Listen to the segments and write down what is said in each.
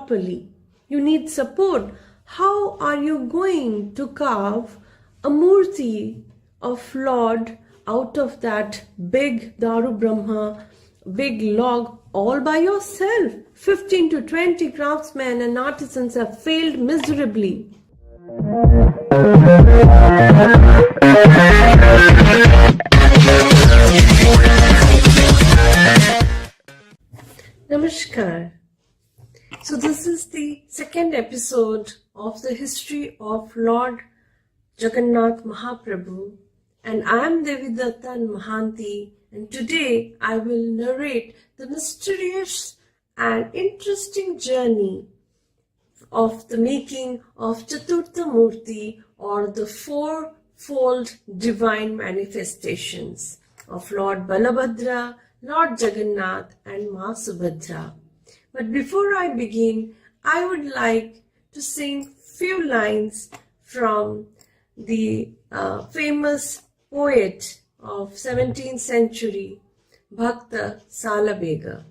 properly. You need support. How are you going to carve a murti of Lord out of that big Daru Brahma, big log, all by yourself? 15 to 20 craftsmen and artisans have failed miserably. Namaskar. So this is the second episode of the history of Lord Jagannath Mahaprabhu, and I am Debidutta and Mahanti, and today I will narrate the mysterious and interesting journey of the making of Chaturtha Murti, or the fourfold divine manifestations of Lord Balabhadra, Lord Jagannath and Ma Subhadra. But before I begin, I would like to sing few lines from the famous poet of 17th century, Bhakta Salabega.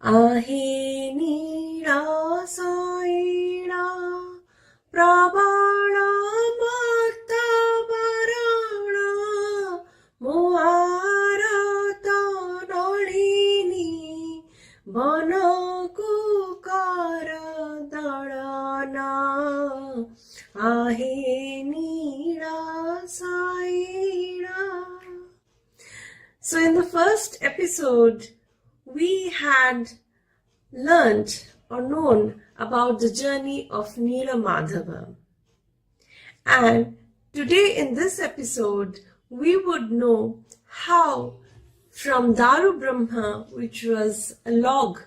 Ahe nira saira prabhana marta varana moharata nalini banakukara darana ahe nira saira. So in the first episode, we had learnt or known about the journey of Nila Madhava. And today in this episode, we would know how from Daru Brahma, which was a log,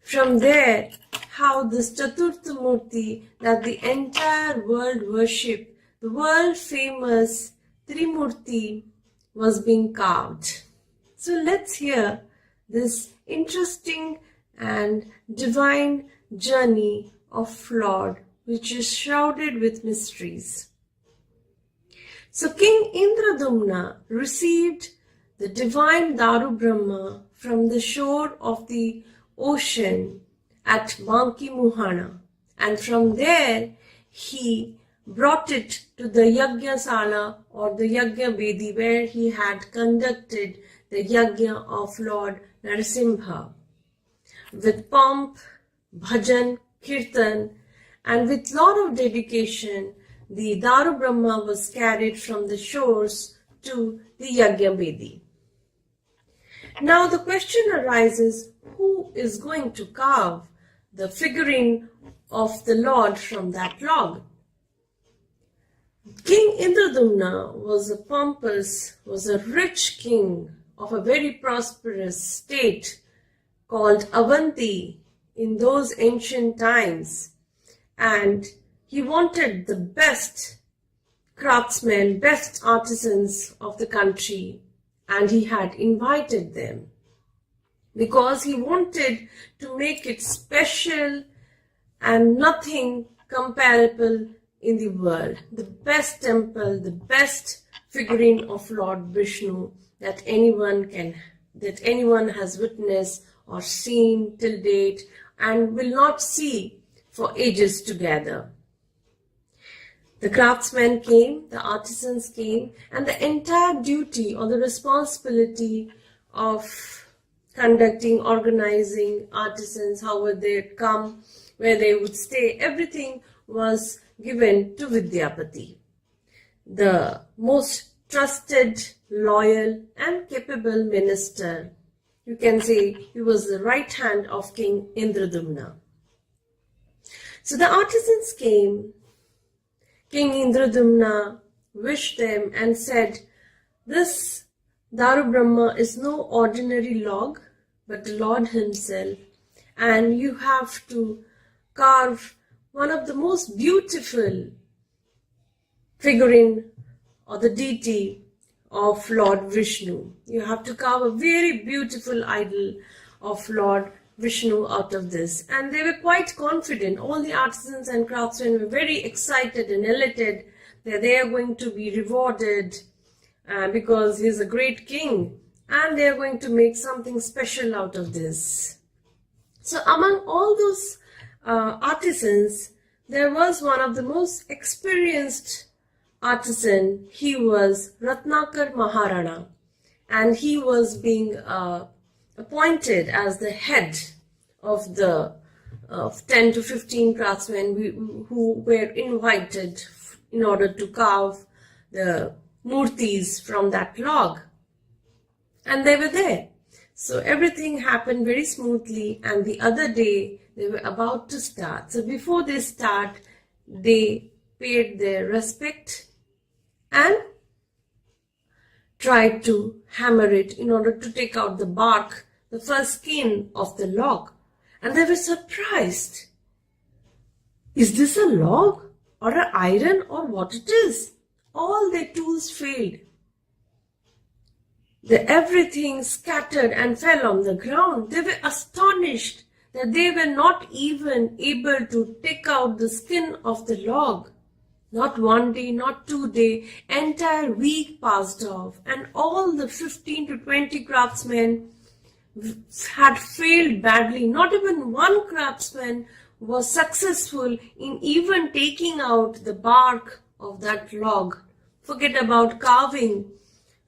from there, how this Chaturtha Murti that the entire world worshipped, the world famous Trimurti, was being carved. So let's hear this interesting and divine journey of Lord, which is shrouded with mysteries. So King Indradumna received the divine Daru Brahma from the shore of the ocean at Banki Muhana, and from there he brought it to the Yajna Sala or the Yajna Bedi, where he had conducted the Yajna of Lord Narasimha with pomp, bhajan, kirtan, and with lot of dedication. The Daru Brahma was carried from the shores to the Yajna Bedi. Now the question arises, who is going to carve the figurine of the Lord from that log? King Indradumna was a rich king of a very prosperous state called Avanti in those ancient times, and he wanted the best craftsmen, best artisans of the country, and he had invited them because he wanted to make it special and nothing comparable in the world. The best temple, the best figurine of Lord Vishnu that anyone has witnessed or seen till date and will not see for ages together. The craftsmen came, the artisans came, and the entire duty or the responsibility of conducting, organizing artisans, how would they come, where they would stay, everything was given to Vidyapati, the most trusted, loyal and capable minister. You can say he was the right hand of King Indradumna. So the artisans came. King Indradumna wished them and said, this Daru Brahma is no ordinary log, but the Lord himself, and you have to carve one of the most beautiful figurine or the deity of Lord Vishnu. You have to carve a very beautiful idol of Lord Vishnu out of this. And they were quite confident. All the artisans and craftsmen were very excited and elated that they are going to be rewarded because he is a great king and they are going to make something special out of this. So among all those artisans, there was one of the most experienced artisan. He was Ratnakar Maharana, and he was being appointed as the head of the 10 to 15 craftsmen who were invited in order to carve the murtis from that log. And they were there. So everything happened very smoothly, and the other day they were about to start. So before they start, they paid their respect and tried to hammer it in order to take out the bark, the first skin of the log. And they were surprised. Is this a log or an iron or what it is? All their tools failed. Everything scattered and fell on the ground. They were astonished that they were not even able to take out the skin of the log. Not one day, not 2 days, entire week passed off, and all the 15 to 20 craftsmen had failed badly. Not even one craftsman was successful in even taking out the bark of that log. Forget about carving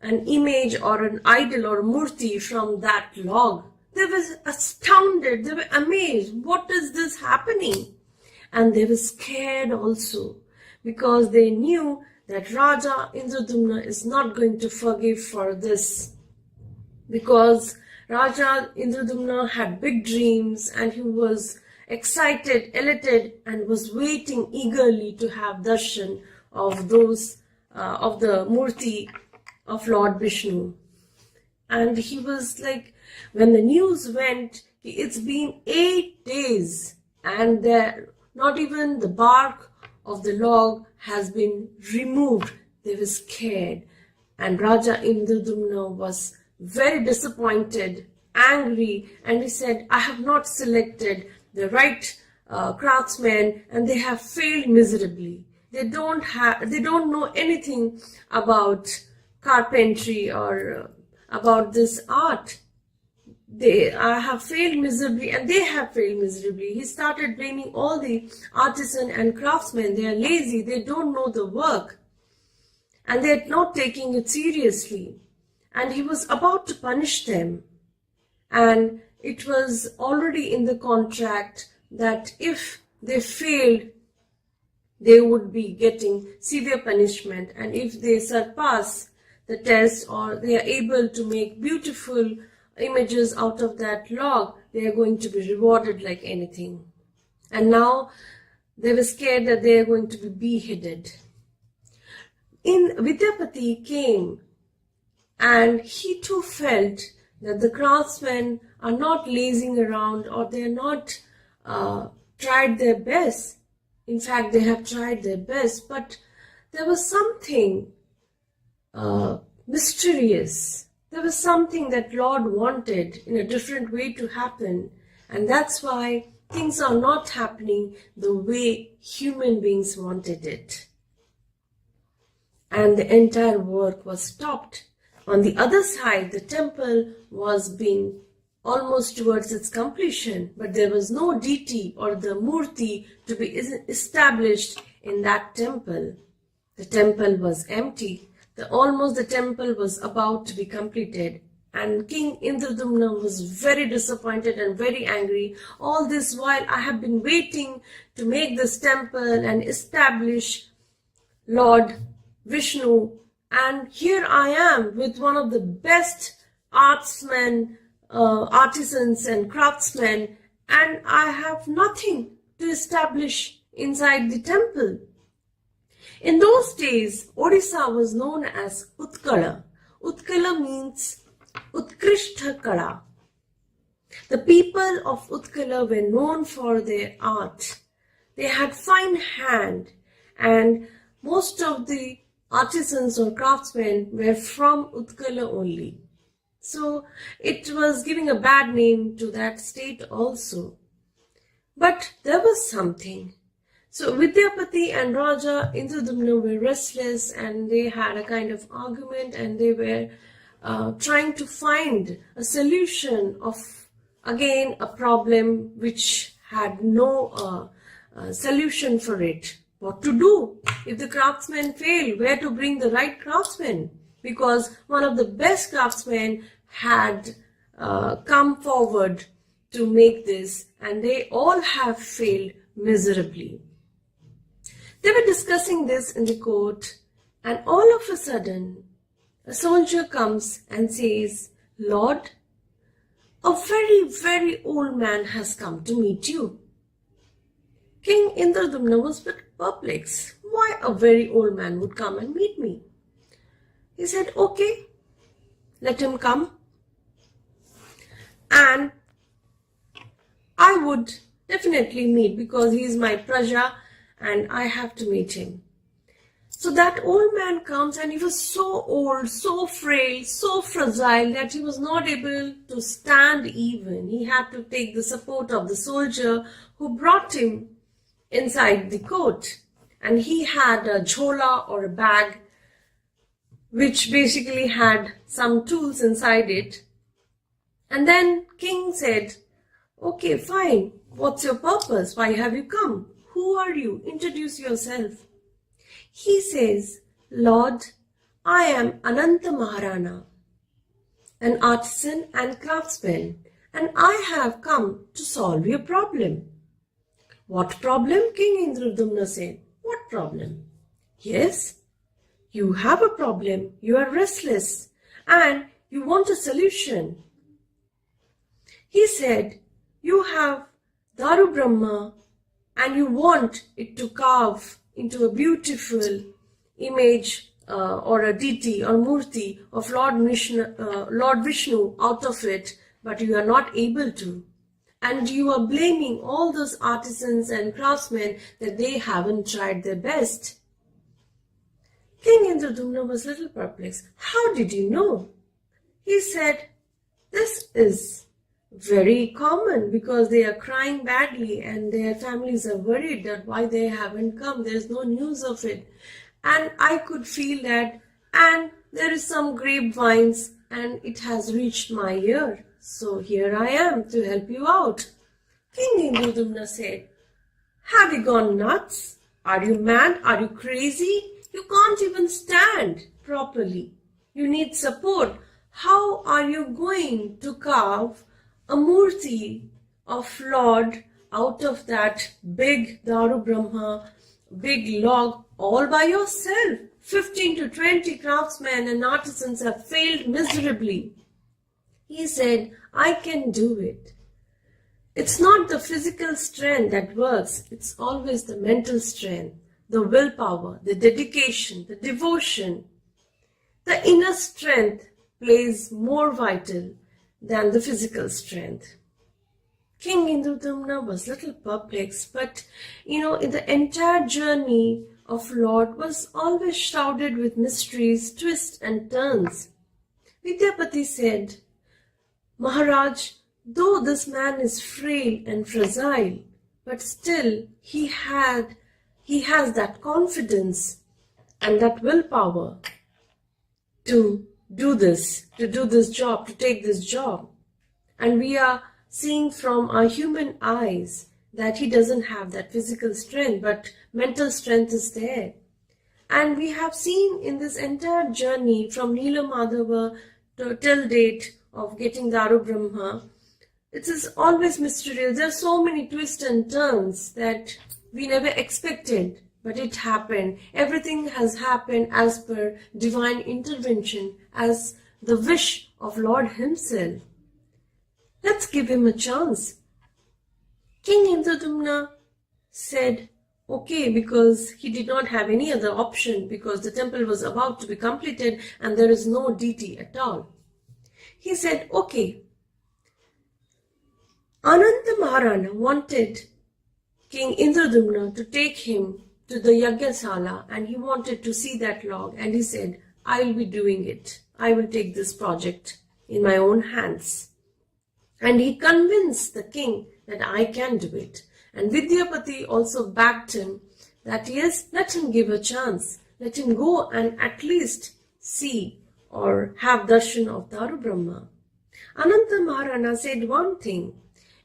an image or an idol or murti from that log. They were astounded, they were amazed. What is this happening? And they were scared also, because they knew that Raja Indradumna is not going to forgive for this. Because Raja Indradumna had big dreams, and he was excited, elated, and was waiting eagerly to have darshan of those of the murti of Lord Vishnu. And he was like, when the news went, it's been 8 days and not even the bark of the log has been removed. They were scared, and Raja Indradumna was very disappointed, angry, and he said, I have not selected the right craftsmen, and they have failed miserably. They don't know anything about carpentry or about this art. I have failed miserably, and they have failed miserably. He started blaming all the artisan and craftsmen. They are lazy, they don't know the work, and they are not taking it seriously. And he was about to punish them. And it was already in the contract that if they failed, they would be getting severe punishment. And if they surpass the test, or they are able to make beautiful images out of that log, they are going to be rewarded like anything. And now they were scared that they are going to be beheaded. Vidyapati came, and he too felt that the craftsmen are not lazing around, or they are not tried their best. In fact, they have tried their best, but there was something mysterious. There was something that Lord wanted in a different way to happen, and that's why things are not happening the way human beings wanted it. And the entire work was stopped. On the other side, the temple was being almost towards its completion, but there was no deity or the murti to be established in that temple. The temple was empty. The temple was about to be completed, and King Indradumna was very disappointed and very angry. All this while I have been waiting to make this temple and establish Lord Vishnu, and here I am with one of the best artisans and craftsmen, and I have nothing to establish inside the temple. In those days, Odisha was known as Utkala. Utkala means Utkrishta Kala. The people of Utkala were known for their art. They had fine hand, and most of the artisans or craftsmen were from Utkala only. So it was giving a bad name to that state also. But there was something. So Vidyapati and Raja Indradumna were restless, and they had a kind of argument, and they were trying to find a solution of again a problem which had no solution for it. What to do? If the craftsmen fail, where to bring the right craftsmen? Because one of the best craftsmen had come forward to make this, and they all have failed miserably. They were discussing this in the court, and all of a sudden, a soldier comes and says, "Lord, a very, very old man has come to meet you." King Indradumna was a bit perplexed. Why a very old man would come and meet me? He said, "Okay, let him come. And I would definitely meet, because he is my praja and I have to meet him." So that old man comes, and he was so old, so frail, so fragile that he was not able to stand even. He had to take the support of the soldier who brought him inside the court. And he had a jhola or a bag which basically had some tools inside it. And then King said, "Okay, fine. What's your purpose? Why have you come? Who are you? Introduce yourself." He says, "Lord, I am Ananta Maharana, an artisan and craftsman, and I have come to solve your problem." "What problem?" King Indradumna said. "What problem?" "Yes, you have a problem. You are restless and you want a solution." He said, "You have Daru Brahma and you want it to carve into a beautiful image or a deity or murti of Lord Vishnu out of it, but you are not able to. And you are blaming all those artisans and craftsmen that they haven't tried their best." King Indradumna was a little perplexed. "How did you know?" He said, "This is very common, because they are crying badly and their families are worried that why they haven't come. There's no news of it. And I could feel that, and there is some grapevines and it has reached my ear. So here I am to help you out." King Indradumna said, "Have you gone nuts? Are you mad? Are you crazy? You can't even stand properly. You need support. How are you going to carve a murti of Lord out of that big Daru Brahma, big log, all by yourself? 15 to 20 craftsmen and artisans have failed miserably." He said, "I can do it. It's not the physical strength that works. It's always the mental strength, the willpower, the dedication, the devotion. The inner strength plays more vital than the physical strength." King Indradumna was a little perplexed, but in the entire journey of Lord was always shrouded with mysteries, twists and turns. Vidyapati said, "Maharaj, though this man is frail and fragile, but still he has that confidence and that willpower to do this job, to take this job. And we are seeing from our human eyes that he doesn't have that physical strength, but mental strength is there. And we have seen in this entire journey from Nila Madhava till date of getting Daru Brahma, it is always mysterious. There are so many twists and turns that we never expected, but it happened. Everything has happened as per divine intervention, as the wish of Lord himself. Let's give him a chance." King Indradumna said, "Okay," because he did not have any other option, because the temple was about to be completed and there is no deity at all. He said, "Okay." Ananta Maharana wanted King Indradumna to take him to the Yajnasala, and he wanted to see that log, and he said, "I will be doing it. I will take this project in my own hands." And he convinced the king that I can do it. And Vidyapati also backed him that yes, let him give a chance. Let him go and at least see or have darshan of Daru Brahma. Ananta Maharana said one thing,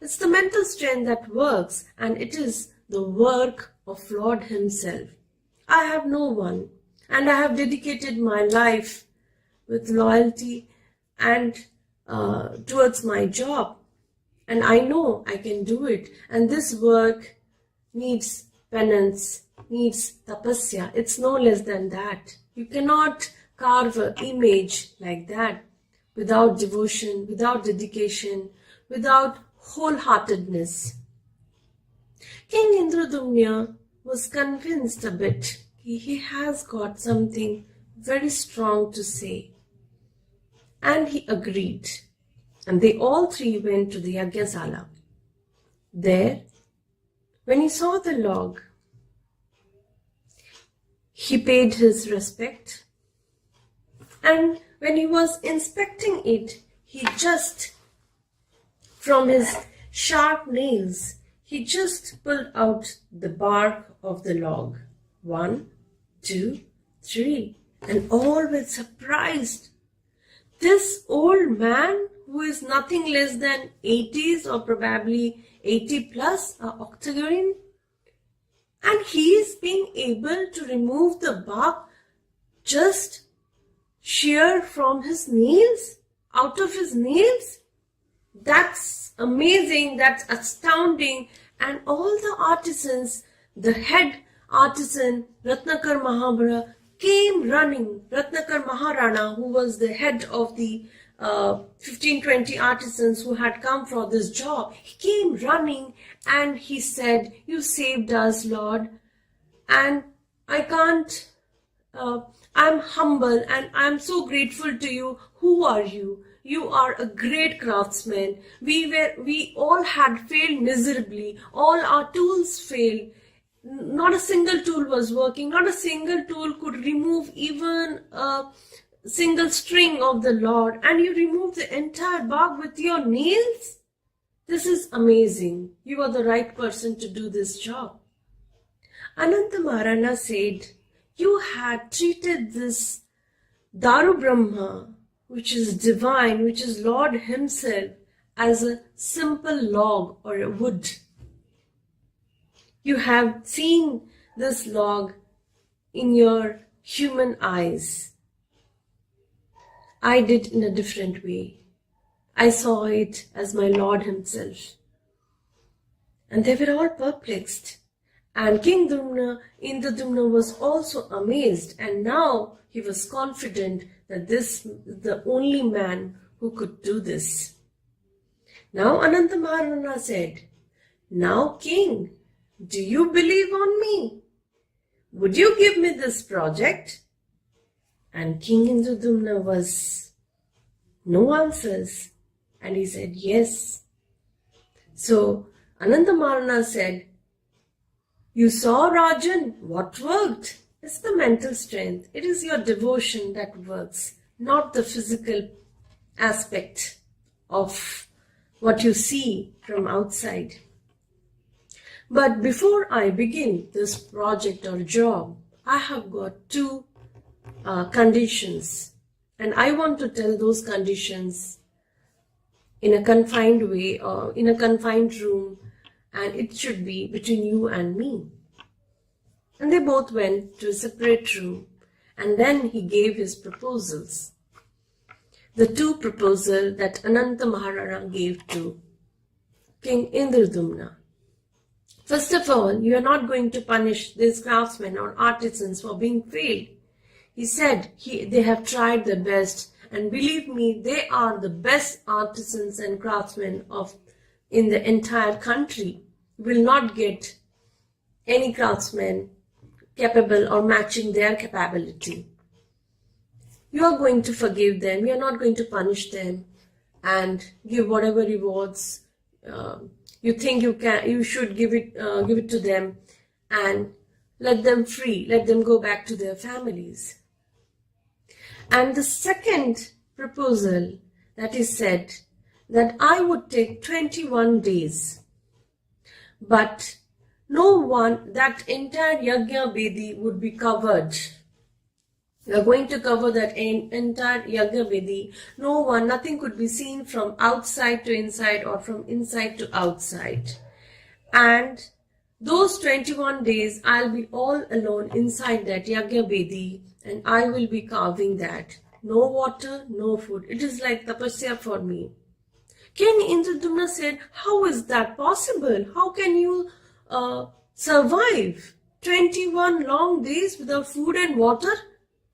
it's the mental strength that works, and it is the work of Lord himself. I have no one, and I have dedicated my life with loyalty and towards my job. And I know I can do it. And this work needs penance, needs tapasya. It's no less than that. You cannot carve an image like that without devotion, without dedication, without wholeheartedness. King Indradumna was convinced a bit. He has got something very strong to say. And he agreed. And they all three went to the Yajnasala. There, when he saw the log, he paid his respect. And when he was inspecting it, he just, from his sharp nails, he just pulled out the bark of the log. 1, 2, 3. And all were surprised. This old man, who is nothing less than 80s or probably 80 plus, octogenarian, and he is being able to remove the bark just sheer from his nails, out of his nails. That's amazing, that's astounding. And all the artisans, the head artisan Ratnakar Mahabhara came running. Ratnakar Maharana, who was the head of the 15-20 artisans who had come for this job, he came running and he said, "You saved us, Lord, and I can't, I'm humble and I'm so grateful to you. Who are you? You are a great craftsman. We all had failed miserably. All our tools failed. Not a single tool was working. Not a single tool could remove even a single string of the Lord. And you removed the entire bark with your nails? This is amazing. You are the right person to do this job." Ananta Maharana said, "You had treated this Daru Brahma, which is divine, which is Lord himself, as a simple log or a wood. You have seen this log in your human eyes. I did in a different way. I saw it as my Lord himself." And they were all perplexed. And King Indradumna was also amazed, and now he was confident that this is the only man who could do this. Now Ananta Maharana said, "Now King, do you believe on me? Would you give me this project?" And King Indradumna was no answers, and he said yes. So Ananta Maharana said, "You saw, Rajan, what worked? It's the mental strength. It is your devotion that works, not the physical aspect of what you see from outside. But before I begin this project or job, I have got two conditions, and I want to tell those conditions in a confined way or in a confined room, and it should be between you and me." And they both went to a separate room, and then he gave his proposals. The two proposals that Ananta Maharana gave to King Indradumna. First of all, you are not going to punish these craftsmen or artisans for being failed. He said they have tried their best, and believe me, they are the best artisans and craftsmen in the entire country. You will not get any craftsman capable or matching their capability. You are going to forgive them. We are not going to punish them and give whatever rewards you think you should give it to them, and let them free. Let them go back to their families. And the second proposal that is said, that I would take 21 days, but no one, that entire Yajna Bedi would be covered. We are going to cover that entire Yagya Vedi. Nothing could be seen from outside to inside or from inside to outside. And those 21 days, I'll be all alone inside that Yagya Vedi and I will be carving that. No water, no food. It is like tapasya for me. King Indradumna said, how is that possible? How can you survive 21 long days without food and water?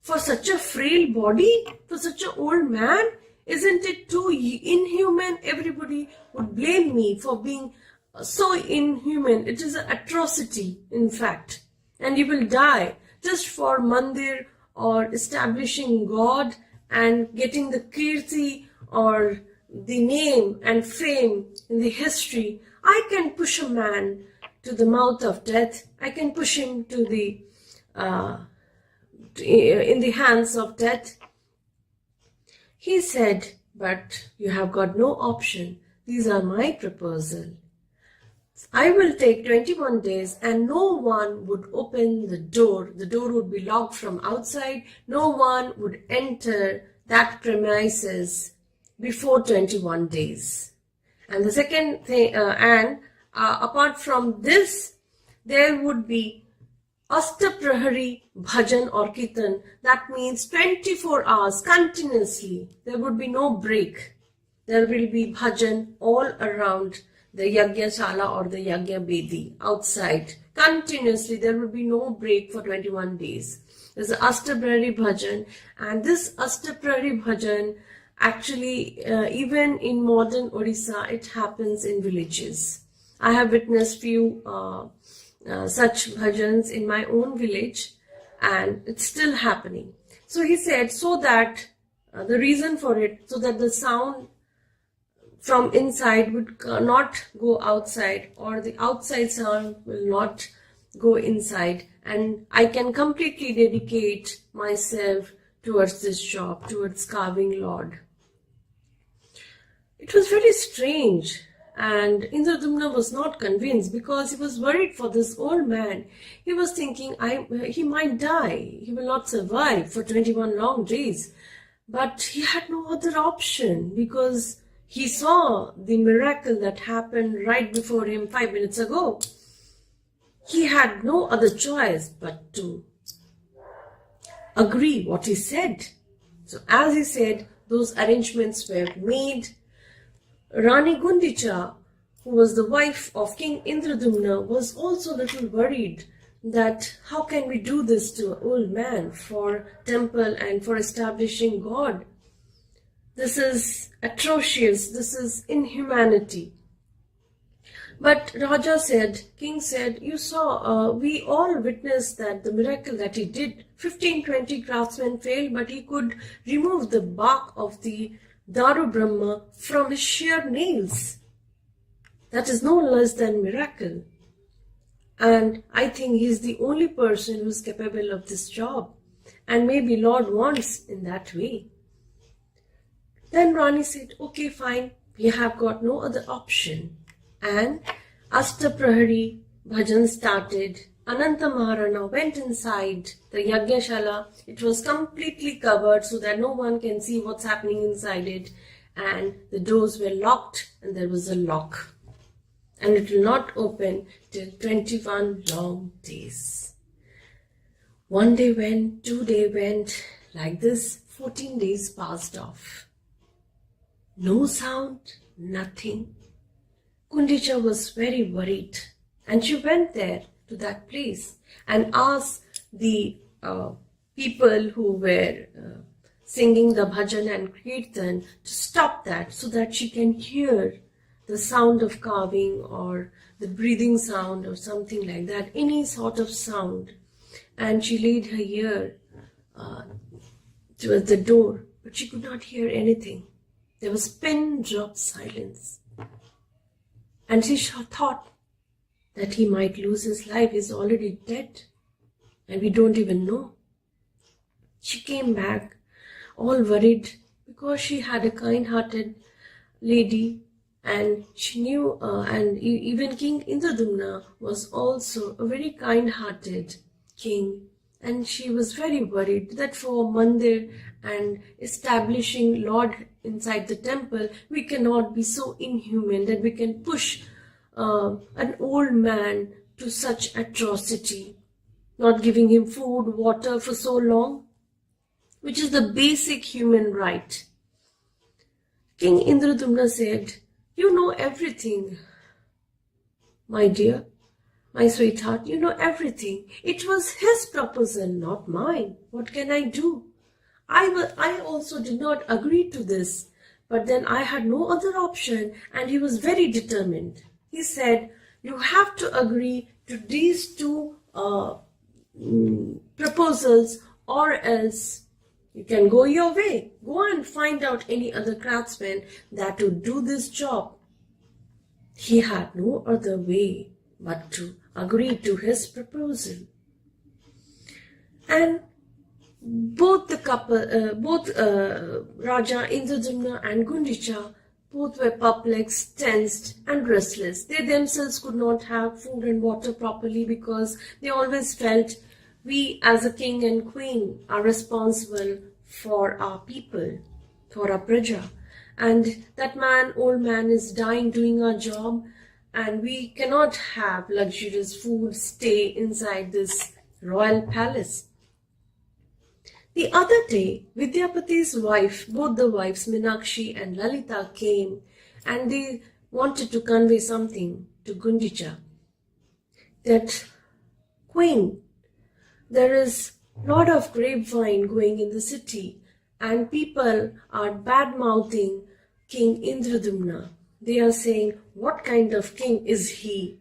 For such a frail body, for such an old man, isn't it too inhuman? Everybody would blame me for being so inhuman. It is an atrocity, in fact. And you will die just for mandir or establishing God and getting the kirti or the name and fame in the history. I can push a man to the mouth of death. I can push him to the in the hands of death. He said, but you have got no option. These are my proposal. I will take 21 days and no one would open the door. The door would be locked from outside. No one would enter that premises before 21 days. And the second thing, apart from this, there would be Ashtaprahari Bhajan or Kirtan. That means 24 hours continuously. There would be no break. There will be bhajan all around the Yagya Shala or the Yagya Vedi outside. Continuously, there will be no break for 21 days. There's an Ashtaprahari Bhajan, and this Ashtaprahari Bhajan actually, even in modern Odisha, it happens in villages. I have witnessed few such bhajans in my own village, and it's still happening. So he said, so that the reason for it, so that the sound from inside would not go outside, or the outside sound will not go inside, and I can completely dedicate myself towards this job, towards carving Lord. It was very strange. And Indradumna was not convinced because he was worried for this old man. He was thinking, he might die. He will not survive for 21 long days. But he had no other option because he saw the miracle that happened right before him 5 minutes ago. He had no other choice but to agree what he said. So as he said, those arrangements were made. Rani Gundicha, who was the wife of King Indradumna, was also a little worried that how can we do this to an old man for temple and for establishing God? This is atrocious, this is inhumanity. But Raja said, King said, you saw, we all witnessed that the miracle that he did. 15-20 craftsmen failed, but he could remove the bark of the Daru Brahma from his sheer nails. That is no less than miracle. And I think he is the only person who is capable of this job. And maybe Lord wants in that way. Then Rani said, okay, fine, we have got no other option. And Ashtaprahari Bhajan started. Ananta Maharana went inside the Yagyashala. It was completely covered so that no one can see what's happening inside it. And the doors were locked and there was a lock. And it will not open till 21 long days. 1 day went, 2 days went, like this, 14 days passed off. No sound, nothing. Gundicha was very worried and she went there to that place and asked the people who were singing the bhajan and kirtan to stop that so that she can hear the sound of carving or the breathing sound or something like that, any sort of sound. And she laid her ear towards the door, but she could not hear anything. There was pin-drop silence. And she thought that he might lose his life. He's already dead. And we don't even know. She came back all worried because she had a kind-hearted lady and she knew, and even King Indradumna was also a very kind-hearted king and she was very worried that for mandir and establishing Lord inside the temple, we cannot be so inhuman that we can push an old man to such atrocity, not giving him food, water for so long, which is the basic human right. King Indradumna said, "You know everything, my dear, my sweetheart, you know everything. It was his proposal, not mine. What can I do? I also did not agree to this, but then I had no other option, and he was very determined. He said, you have to agree to these two proposals, or else you can go your way. Go and find out any other craftsman that would do this job." He had no other way but to agree to his proposal. And both the couple, Raja Indradumna and Gundicha, both were perplexed, tensed, and restless. They themselves could not have food and water properly because they always felt, we as a king and queen are responsible for our people, for our praja. And that old man is dying doing our job, and we cannot have luxurious food, stay inside this royal palace. The other day, Vidyapati's wife, both the wives, Minakshi and Lalita, came, and they wanted to convey something to Gundicha. That, Queen, there is a lot of grapevine going in the city, and people are bad-mouthing King Indradumna. They are saying, what kind of king is he?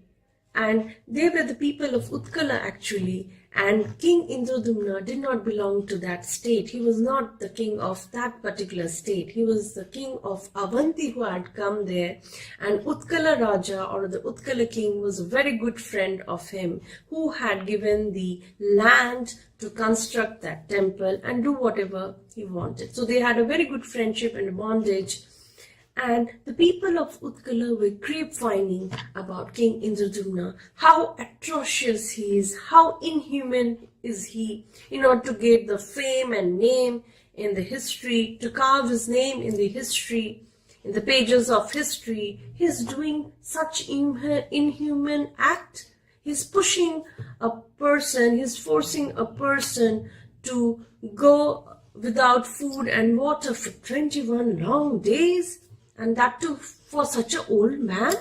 And they were the people of Utkala actually, and King Indradumna did not belong to that state. He was not the king of that particular state. He was the king of Avanti who had come there, and Utkala Raja, or the Utkala king, was a very good friend of him, who had given the land to construct that temple and do whatever he wanted. So they had a very good friendship and bondage. And the people of Utkala were grapevining about King Indradumna, how atrocious he is, how inhuman is he, in order to get the fame and name in the history, to carve his name in the history, in the pages of history. He's doing such inhuman act. He's pushing a person, he's forcing a person to go without food and water for 21 long days. And that too for such an old man.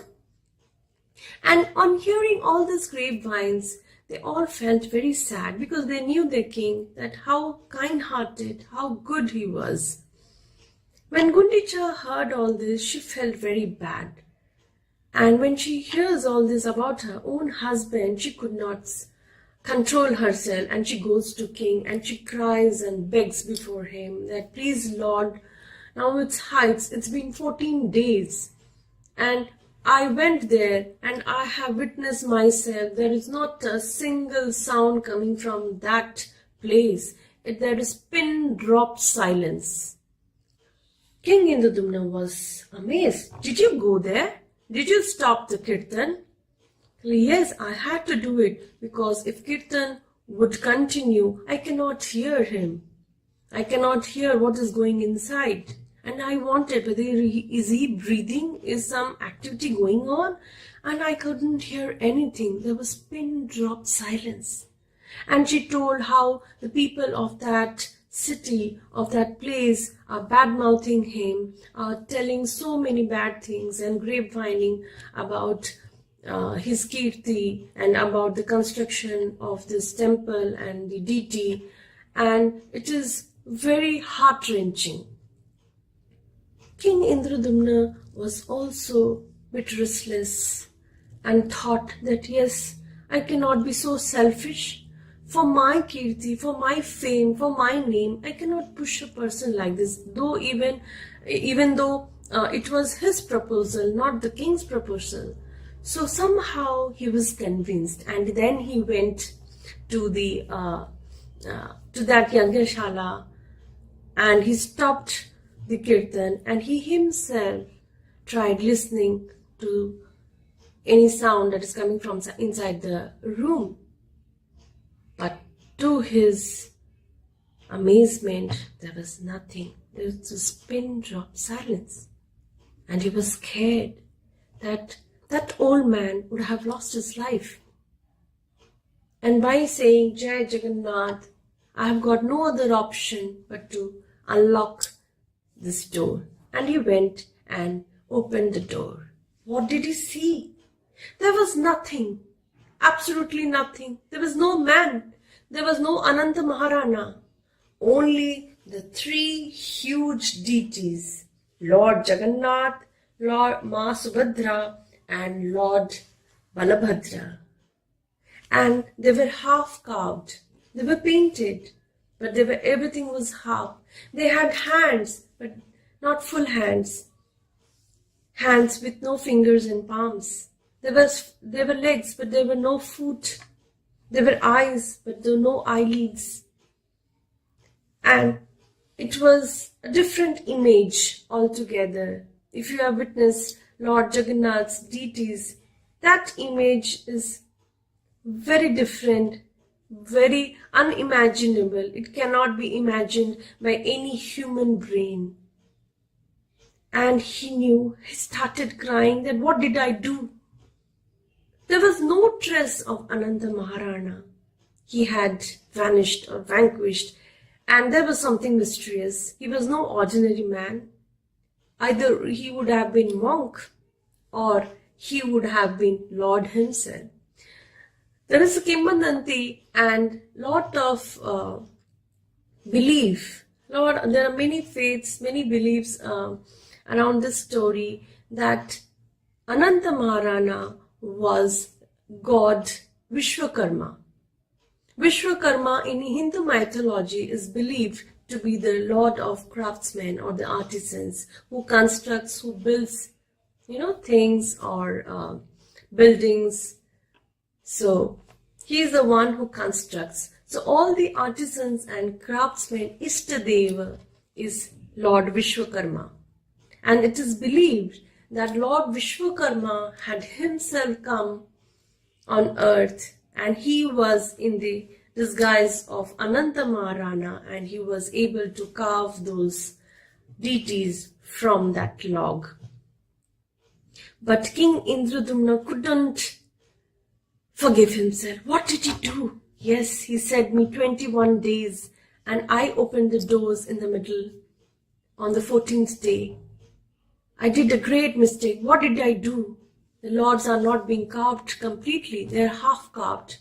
And on hearing all these grapevines, they all felt very sad, because they knew their king, that how kind-hearted, how good he was. When Gundicha heard all this, she felt very bad. And when she hears all this about her own husband, she could not control herself, and she goes to king and she cries and begs before him that, please Lord, now it's been 14 days, and I went there and I have witnessed myself. There is not a single sound coming from that place. There is pin drop silence. King Indradumna was amazed. Did you go there? Did you stop the kirtan? Yes, I had to do it, because if kirtan would continue, I cannot hear him. I cannot hear what is going inside. And I wanted, whether is he breathing? Is some activity going on? And I couldn't hear anything. There was pin drop silence. And she told how the people of that city, of that place, are bad-mouthing him, are telling so many bad things and grapevining about his kirti and about the construction of this temple and the deity. And it is very heart-wrenching. King Indradumna was also a bit restless and thought that, yes, I cannot be so selfish. For my kirti, for my fame, for my name, I cannot push a person like this, though even though it was his proposal, not the king's proposal. So somehow he was convinced, and then he went to that Yagnashala, and he stopped the kirtan, and he himself tried listening to any sound that is coming from inside the room. But To his amazement, there was nothing. There was this pin drop silence. And he was scared that that old man would have lost his life. And by saying, Jai Jagannath, I have got no other option but to unlock this door. And he went and opened the door. What did he see? There was nothing. Absolutely nothing. There was no man. There was no Ananta Maharana. Only the three huge deities, Lord Jagannath, Lord Ma Subhadra, and Lord Balabhadra. And they were half carved. They were painted, but everything was half. They had hands, but not full hands. Hands with no fingers and palms. There were legs, but there were no foot. There were eyes, but there were no eyelids. And it was a different image altogether. If you have witnessed Lord Jagannath's deities, that image is very different, very unimaginable. It cannot be imagined by any human brain. And he knew, he started crying that what did I do? There was no trace of Ananta Maharana. He had vanished or vanquished, and there was something mysterious. He was no ordinary man. Either he would have been monk or he would have been Lord himself. There is a Kimbandanti and lot of belief. There are many faiths, many beliefs around this story that Ananta Maharana was God Vishwakarma. Vishwakarma in Hindu mythology is believed to be the lord of craftsmen or the artisans who constructs, who builds, things or buildings. So he is the one who constructs. So all the artisans and craftsmen, Ishtadeva is Lord Vishwakarma. And it is believed that Lord Vishwakarma had himself come on earth and he was in the disguise of Ananta Maharana and he was able to carve those deities from that log. But King Indradumna couldn't forgive himself. What did he do? Yes, he said me 21 days and I opened the doors in the middle on the 14th day. I did a great mistake. What did I do? The lords are not being carved completely. They are half carved.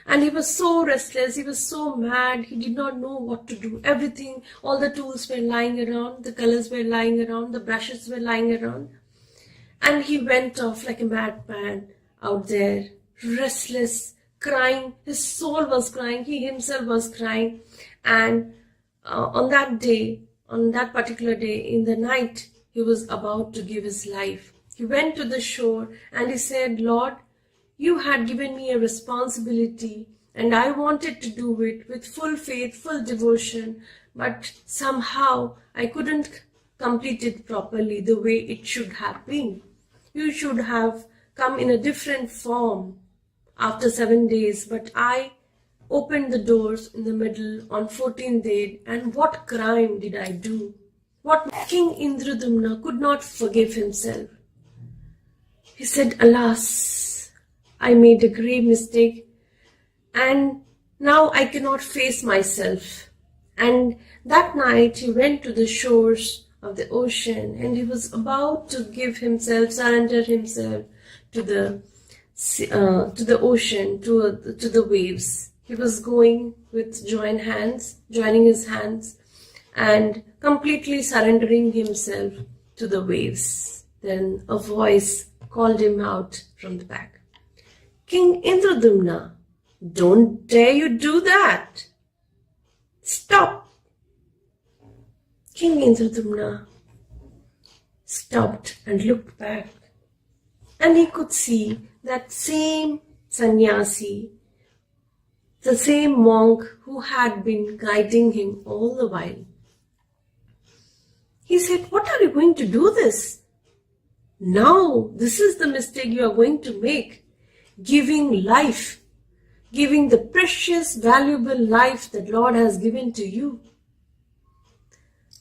And he was so restless. He was so mad. He did not know what to do. Everything, all the tools were lying around. The colors were lying around. The brushes were lying around. And he went off like a madman out there, restless, crying. His soul was crying. He himself was crying. And on that particular day, in the night, he was about to give his life. He went to the shore and he said, Lord, you had given me a responsibility and I wanted to do it with full faith, full devotion, but somehow I couldn't complete it properly the way it should have been. You should have come in a different form after 7 days, but I opened the doors in the middle on 14th day, and what crime did I do? What King Indradumna could not forgive himself. He said, alas, I made a grave mistake and now I cannot face myself. And that night he went to the shores of the ocean and he was about to give himself, surrender himself to the ocean, to the waves. He was going with joining his hands and completely surrendering himself to the waves. Then a voice called him out from the back. King Indradumna, don't dare you do that. Stop. King Indradumna stopped and looked back. And he could see that same sannyasi, the same monk who had been guiding him all the while. He said, what are you going to do this? Now, this is the mistake you are going to make, giving life giving the precious, valuable life that Lord has given to you.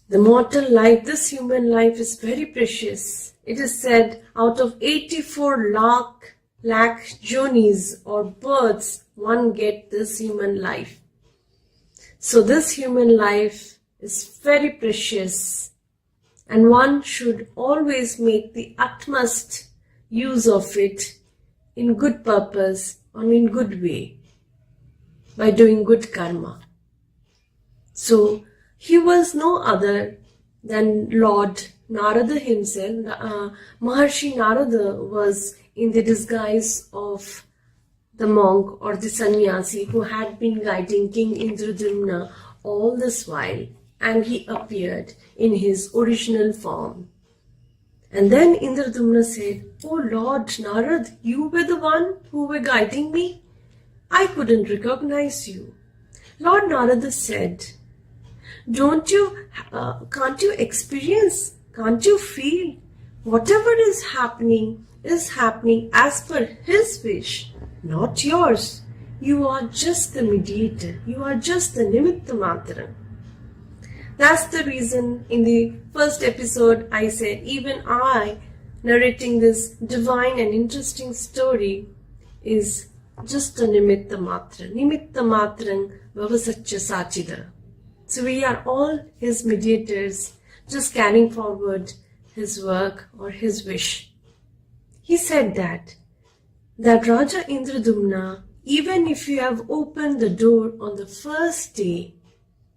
The mortal life, this human life, is very precious. It is said out of 84 lakh journeys or births, one get this human life. So this human life is very precious, and one should always make the utmost use of it in good purpose or in good way by doing good karma. So he was no other than Lord Narada himself. Maharshi Narada was in the disguise of the monk or the sannyasi who had been guiding King Indradumna all this while, and he appeared in his original form. And then Indradumna said, "Oh Lord Narad, you were the one who were guiding me? I couldn't recognize you." Lord Narada said, can't you experience, can't you feel? Whatever is happening as per his wish, not yours. You are just the mediator. You are just the nimitta matra. That's the reason in the first episode I said, even I, narrating this divine and interesting story, is just a nimitta matra. Nimitta matrang vavasaccha sachida. So we are all his mediators, just carrying forward his work or his wish. He said that Raja Indradumna, even if you have opened the door on the first day,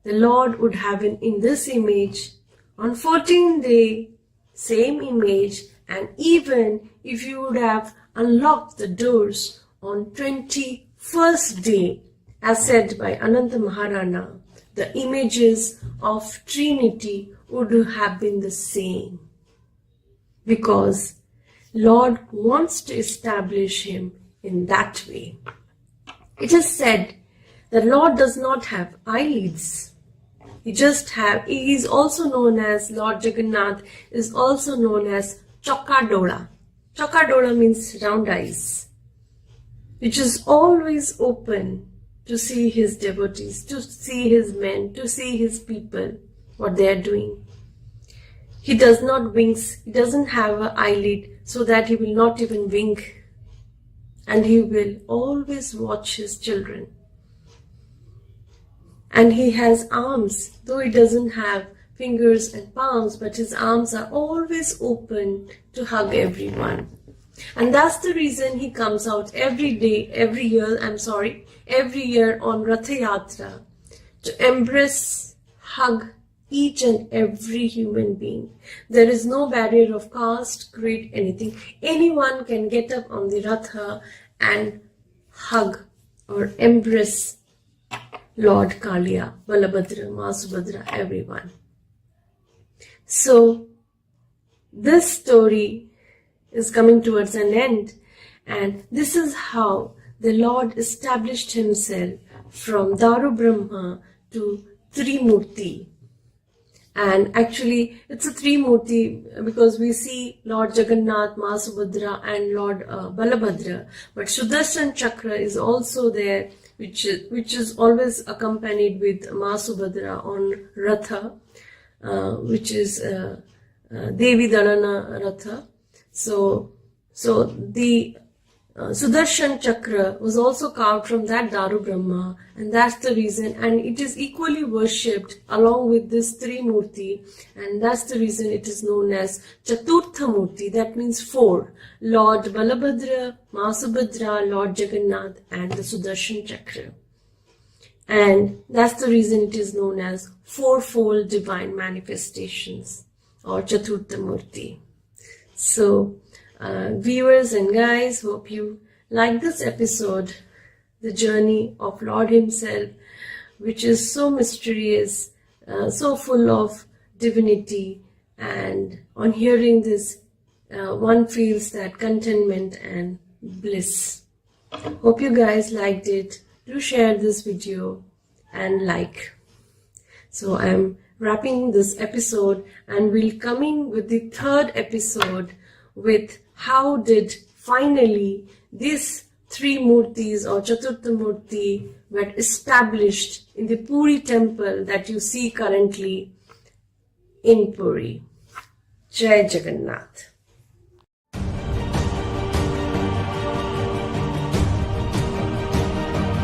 the Lord would have in this image, on 14th day, same image, and even if you would have unlocked the doors on 21st day, as said by Ananta Maharana, the images of Trinity would have been the same. Because Lord wants to establish him in that way. It is said that Lord does not have eyelids. He is also known as, Lord Jagannath is also known as Chakadola. Chakadola means round eyes, which is always open to see his devotees, to see his men, to see his people, what they are doing. He does not wink, he doesn't have an eyelid, so that he will not even wink. And he will always watch his children. And he has arms, though he doesn't have fingers and palms, but his arms are always open to hug everyone. And that's the reason he comes out every year on Rath Yatra to embrace, hug each and every human being. There is no barrier of caste, creed, anything. Anyone can get up on the Ratha and hug or embrace Lord Kaliya, Balabhadra, Masubhadra, everyone. So this story is coming towards an end, and this is how the Lord established himself from Daru Brahma to Trimurti. And actually it's a Trimurti because we see Lord Jagannath, Masubhadra and Lord Balabhadra, but Sudarshan Chakra is also there, which is always accompanied with Masubhadra on Ratha, which is Devi Dalana Ratha. So the Sudarshan Chakra was also carved from that Daru Brahma, and that's the reason, and it is equally worshipped along with this Trimurti, and that's the reason it is known as Chaturtha Murti, that means four: Lord Balabhadra, Masubhadra, Lord Jagannath and the Sudarshan Chakra. And that's the reason it is known as fourfold divine manifestations or Chaturtha Murti. So viewers and guys, hope you like this episode, the journey of Lord himself, which is so mysterious, so full of divinity, and on hearing this one feels that contentment and bliss. Hope you guys liked it. Do share this video and like. So I'm wrapping this episode, and we'll coming with the third episode with how did finally this three murtis or Chaturtha Murti were established in the Puri temple that you see currently in Puri. Jai Jagannath.